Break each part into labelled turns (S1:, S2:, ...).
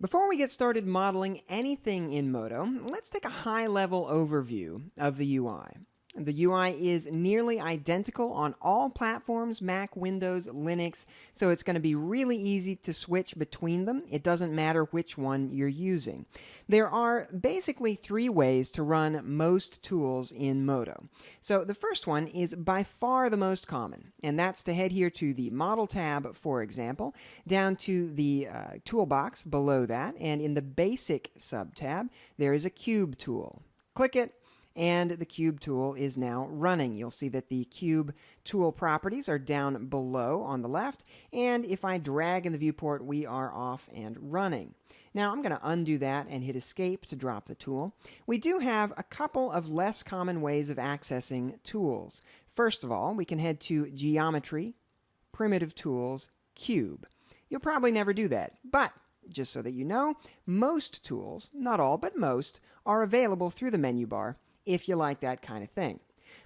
S1: Before we get started modeling anything in Modo, let's take a high-level overview of the UI. The UI is nearly identical on all platforms, Mac, Windows, Linux, so it's going to be really easy to switch between them. It doesn't matter which one you're using. There are basically three ways to run most tools in Modo. So the first one is by far the most common, and that's to head here to the Model tab, for example, down to the toolbox below that, and in the Basic subtab, there is a Cube tool. Click it, and the Cube tool is now running. You'll see that the Cube tool properties are down below on the left, and if I drag in the viewport, we are off and running. Now I'm going to undo that and hit Escape to drop the tool. We do have a couple of less common ways of accessing tools. First of all, we can head to Geometry, Primitive Tools, Cube. You'll probably never do that, but just so that you know, most tools, not all, but most, are available through the menu bar if you like that kind of thing.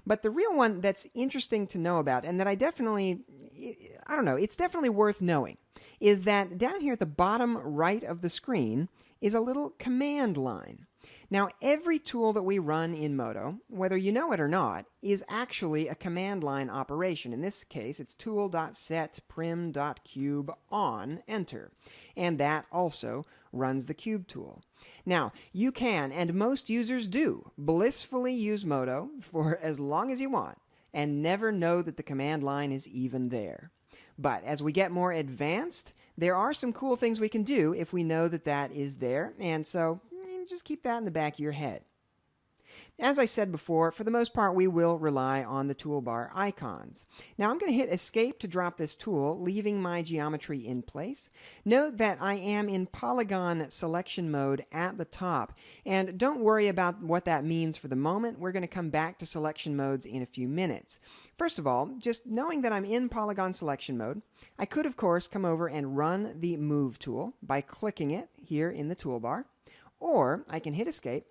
S1: But the real one that's interesting to know about, and that it's definitely worth knowing, is that down here at the bottom right of the screen is a little command line. Now, every tool that we run in Modo, whether you know it or not, is actually a command line operation. In this case, it's tool.set prim.cube on enter. And that also runs the Cube tool. Now, you can, and most users do, blissfully use Modo for as long as you want and never know that the command line is even there. But as we get more advanced, there are some cool things we can do if we know that that is there, and so just keep that in the back of your head. As I said before, for the most part, we will rely on the toolbar icons. Now I'm going to hit Escape to drop this tool, leaving my geometry in place. Note that I am in polygon selection mode at the top, and don't worry about what that means for the moment. We're going to come back to selection modes in a few minutes. First of all, just knowing that I'm in polygon selection mode, I could, of course, come over and run the Move tool by clicking it here in the toolbar, or I can hit Escape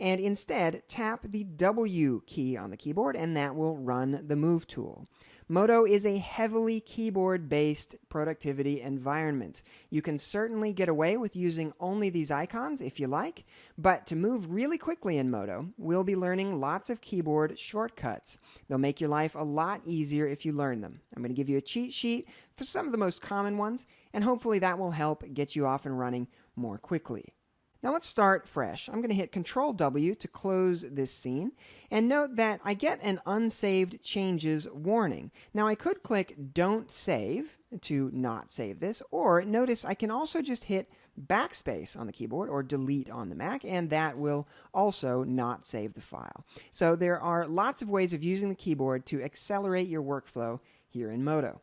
S1: and instead tap the W key on the keyboard, and that will run the Move tool. Modo is a heavily keyboard-based productivity environment. You can certainly get away with using only these icons if you like, but to move really quickly in Modo, we'll be learning lots of keyboard shortcuts. They'll make your life a lot easier if you learn them. I'm going to give you a cheat sheet for some of the most common ones, and hopefully that will help get you off and running more quickly. Now let's start fresh. I'm going to hit Control-W to close this scene, and note that I get an Unsaved Changes warning. Now I could click Don't Save to not save this, or notice I can also just hit Backspace on the keyboard or Delete on the Mac, and that will also not save the file. So there are lots of ways of using the keyboard to accelerate your workflow here in Modo.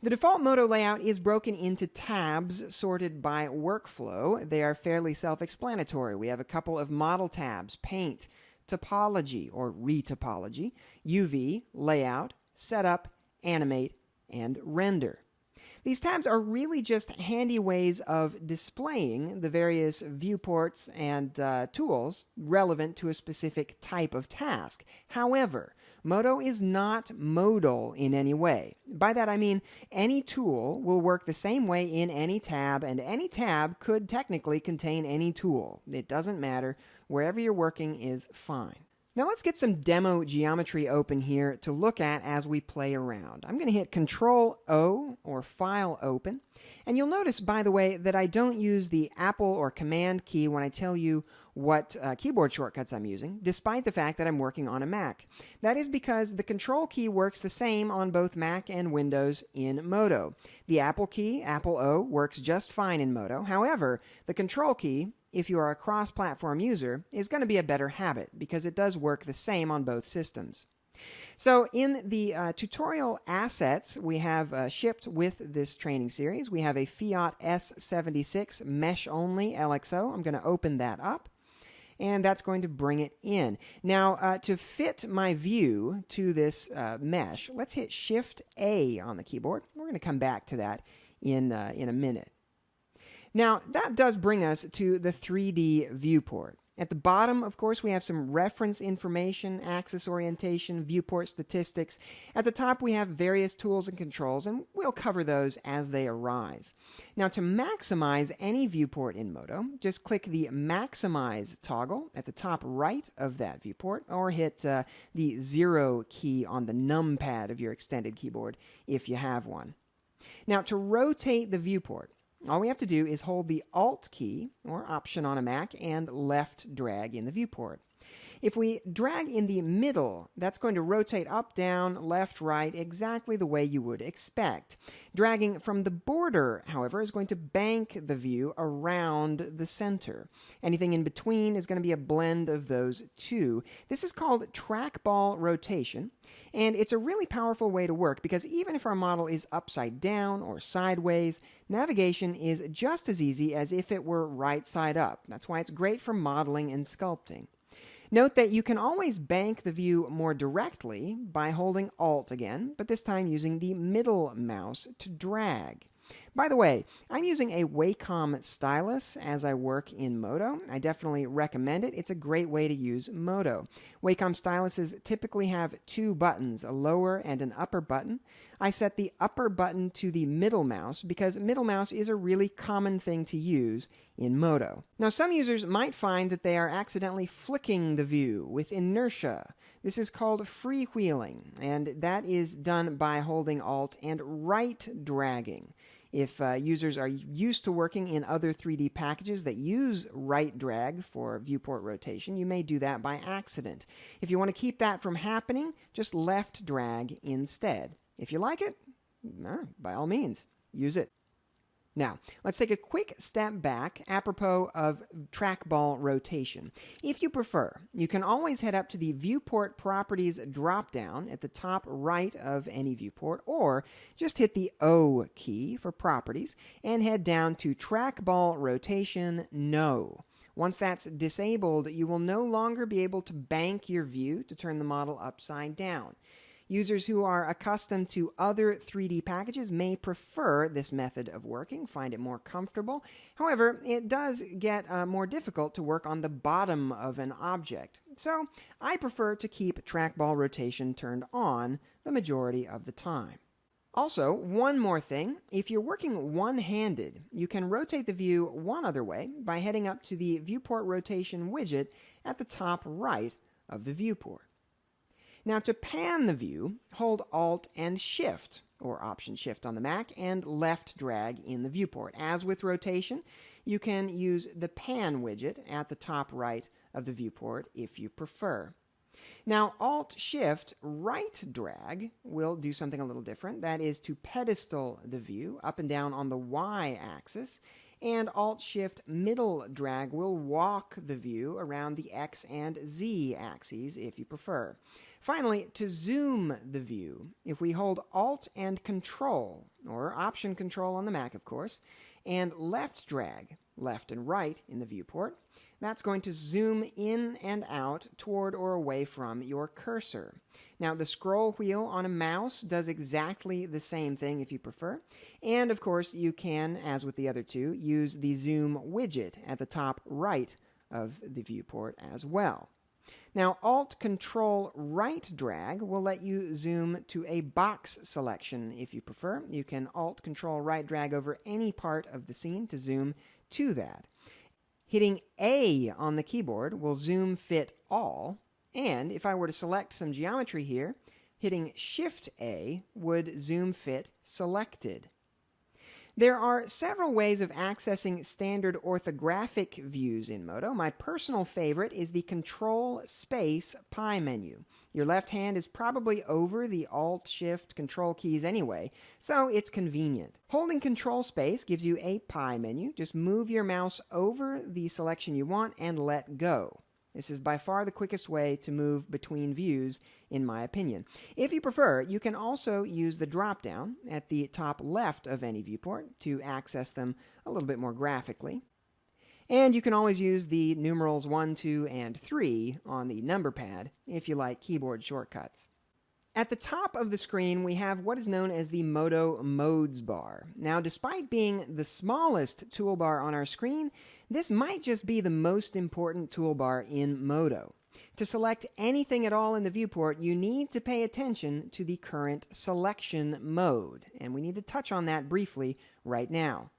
S1: The default Modo layout is broken into tabs sorted by workflow. They are fairly self-explanatory. We have a couple of model tabs: Paint, Topology or Retopology, UV, Layout, Setup, Animate, and Render. These tabs are really just handy ways of displaying the various viewports and tools relevant to a specific type of task. However, Modo is not modal in any way. By that I mean any tool will work the same way in any tab, and any tab could technically contain any tool. It doesn't matter. Wherever you're working is fine. Now let's get some demo geometry open here to look at as we play around. I'm going to hit Control-O or File Open, and you'll notice, by the way, that I don't use the Apple or Command key when I tell you what keyboard shortcuts I'm using, despite the fact that I'm working on a Mac. That is because the Control key works the same on both Mac and Windows in Modo. The Apple key, Apple-O, works just fine in Modo. However, the Control key, if you are a cross-platform user, is going to be a better habit because it does work the same on both systems. So in the tutorial assets we have shipped with this training series, we have a Fiat S76 mesh-only LXO. I'm going to open that up, and that's going to bring it in. Now, to fit my view to this mesh, let's hit Shift-A on the keyboard. We're going to come back to that in a minute. Now, that does bring us to the 3D viewport. At the bottom, of course, we have some reference information, axis orientation, viewport statistics. At the top, we have various tools and controls, and we'll cover those as they arise. Now, to maximize any viewport in Modo, just click the Maximize toggle at the top right of that viewport, or hit the 0 key on the numpad of your extended keyboard if you have one. Now, to rotate the viewport, all we have to do is hold the Alt key, or Option on a Mac, and left drag in the viewport. If we drag in the middle, that's going to rotate up, down, left, right, exactly the way you would expect. Dragging from the border, however, is going to bank the view around the center. Anything in between is going to be a blend of those two. This is called trackball rotation, and it's a really powerful way to work because even if our model is upside down or sideways, navigation is just as easy as if it were right side up. That's why it's great for modeling and sculpting. Note that you can always bank the view more directly by holding Alt again, but this time using the middle mouse to drag. By the way, I'm using a Wacom stylus as I work in Modo. I definitely recommend it. It's a great way to use Modo. Wacom styluses typically have two buttons, a lower and an upper button. I set the upper button to the middle mouse because middle mouse is a really common thing to use in Modo. Now, some users might find that they are accidentally flicking the view with inertia. This is called freewheeling, and that is done by holding Alt and right dragging. If users are used to working in other 3D packages that use right drag for viewport rotation, you may do that by accident. If you want to keep that from happening, just left drag instead. If you like it, by all means, use it. Now, let's take a quick step back apropos of trackball rotation. If you prefer, you can always head up to the Viewport Properties drop-down at the top right of any viewport, or just hit the O key for Properties and head down to Trackball Rotation No. Once that's disabled, you will no longer be able to bank your view to turn the model upside down. Users who are accustomed to other 3D packages may prefer this method of working, find it more comfortable. However, it does get more difficult to work on the bottom of an object. So I prefer to keep trackball rotation turned on the majority of the time. Also, one more thing, if you're working one-handed, you can rotate the view one other way by heading up to the Viewport Rotation widget at the top right of the viewport. Now, to pan the view, hold Alt and Shift, or Option Shift on the Mac, and left drag in the viewport. As with rotation, you can use the Pan widget at the top right of the viewport if you prefer. Now, Alt Shift right drag will do something a little different. That is to pedestal the view up and down on the Y axis, and Alt Shift middle drag will walk the view around the X and Z axes if you prefer. Finally, to zoom the view, if we hold Alt and Control, or Option Control on the Mac, of course, and left drag, left and right in the viewport, that's going to zoom in and out toward or away from your cursor. Now, the scroll wheel on a mouse does exactly the same thing if you prefer. And, of course, you can, as with the other two, use the zoom widget at the top right of the viewport as well. Now, Alt-Control-Right drag will let you zoom to a box selection if you prefer. You can Alt-Control-Right drag over any part of the scene to zoom to that. Hitting A on the keyboard will zoom fit all, and if I were to select some geometry here, hitting Shift-A would zoom fit selected. There are several ways of accessing standard orthographic views in Modo. My personal favorite is the Control-Space pie menu. Your left hand is probably over the Alt-Shift-Control keys anyway, so it's convenient. Holding Control-Space gives you a pie menu. Just move your mouse over the selection you want and let go. This is by far the quickest way to move between views, in my opinion. If you prefer, you can also use the drop-down at the top left of any viewport to access them a little bit more graphically. And you can always use the numerals 1, 2, and 3 on the number pad if you like keyboard shortcuts. At the top of the screen, we have what is known as the Moto Modes bar. Now, despite being the smallest toolbar on our screen, this might just be the most important toolbar in Moto. To select anything at all in the viewport, you need to pay attention to the current selection mode, and we need to touch on that briefly right now.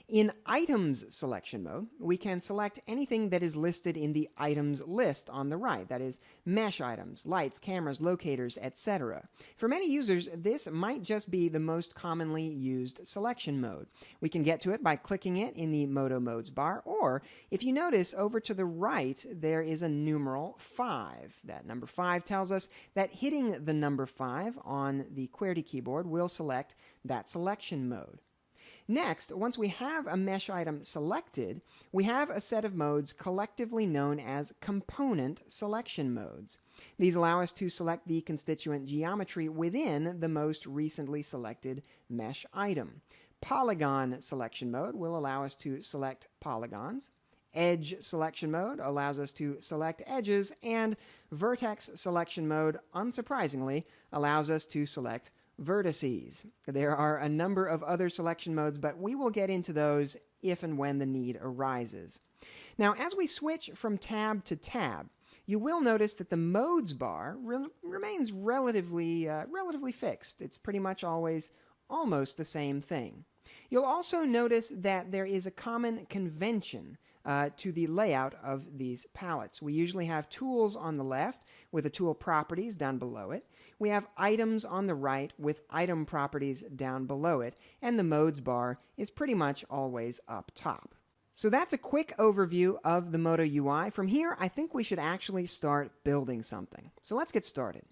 S1: In Items selection mode, we can select anything that is listed in the items list on the right, that is, mesh items, lights, cameras, locators, etc. For many users, this might just be the most commonly used selection mode. We can get to it by clicking it in the Moto Modes bar, or if you notice over to the right, there is a numeral 5. That number 5 tells us that hitting the number 5 on the QWERTY keyboard will select that selection mode. Next, once we have a mesh item selected, we have a set of modes collectively known as component selection modes. These allow us to select the constituent geometry within the most recently selected mesh item. Polygon selection mode will allow us to select polygons. Edge selection mode allows us to select edges, and vertex selection mode, unsurprisingly, allows us to select vertices. There are a number of other selection modes, but we will get into those if and when the need arises. Now, as we switch from tab to tab, you will notice that the modes bar remains relatively fixed. It's pretty much always almost the same thing. You'll also notice that there is a common convention to the layout of these palettes. We usually have tools on the left with the tool properties down below it. We have items on the right with item properties down below it, and the modes bar is pretty much always up top. So that's a quick overview of the Moto UI. From here, I think we should actually start building something. So let's get started.